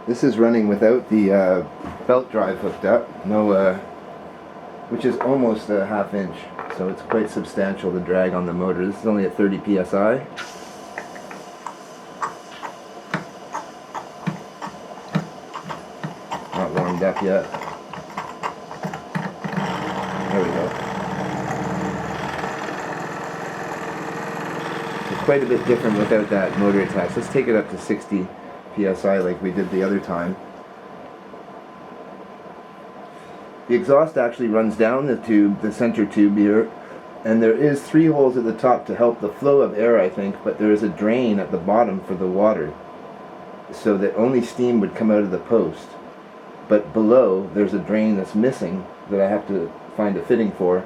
This is running without the belt drive hooked up, which is almost a ½ inch, so it's quite substantial, the drag on the motor. This is only at 30 psi. Not warmed up yet. There we go. So quite a bit different without that motor attached. Let's take it up to 60 psi like we did the other time. The exhaust actually runs down the tube, the center tube here, and there is 3 holes at the top to help the flow of air, I think, but there is a drain at the bottom for the water, so that only steam would come out of the post. But below, there's a drain that's missing that I have to find a fitting for,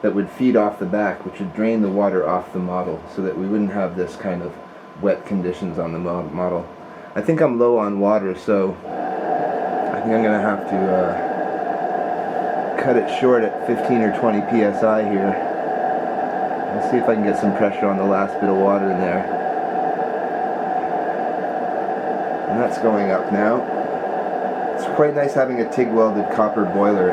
that would feed off the back, which would drain the water off the model, so that we wouldn't have this kind of wet conditions on the model. I think I'm low on water, so I think I'm going to have to cut it short at 15 or 20 psi here. Let's see if I can get some pressure on the last bit of water in there. And that's going up now. It's quite nice having a TIG welded copper boiler.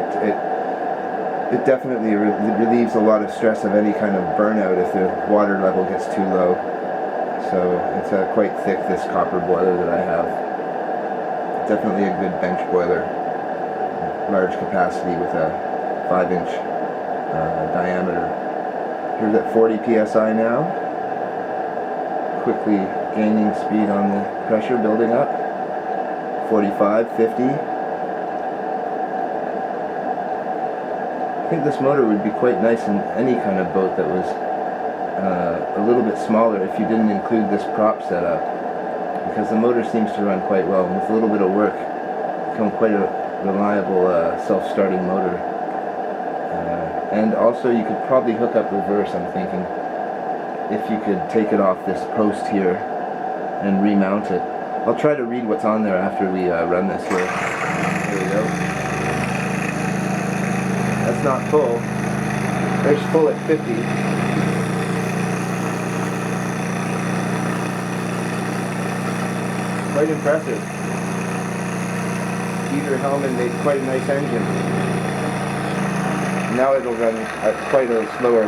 It definitely relieves a lot of stress of any kind of burnout if the water level gets too low. So it's quite thick, this copper boiler that I have. Definitely a good bench boiler. Large capacity with a 5-inch diameter. Here's at 40 psi now. Quickly gaining speed on the pressure, building up. 45, 50. I think this motor would be quite nice in any kind of boat that was a little bit smaller if you didn't include this prop setup, because the motor seems to run quite well, and with a little bit of work become quite a reliable self-starting motor. And also you could probably hook up reverse, I'm thinking, if you could take it off this post here and remount it. I'll try to read what's on there after we run this here. There we go. That's not full. There's full at 50. Quite impressive. Dieter Hellman made quite a nice engine. Now it'll run at quite a slower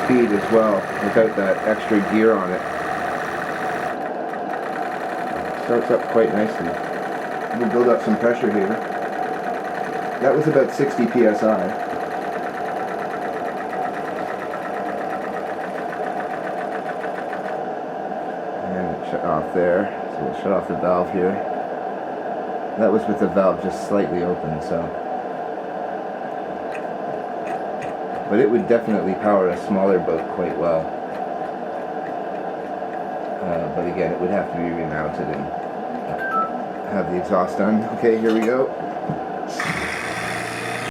speed as well, without that extra gear on it. Starts up quite nicely. We'll build up some pressure here. That was about 60 psi. And shut off there. So we'll shut off the valve here. That was with the valve just slightly open, so. But it would definitely power a smaller boat quite well. But again, it would have to be remounted and have the exhaust done. Okay, here we go.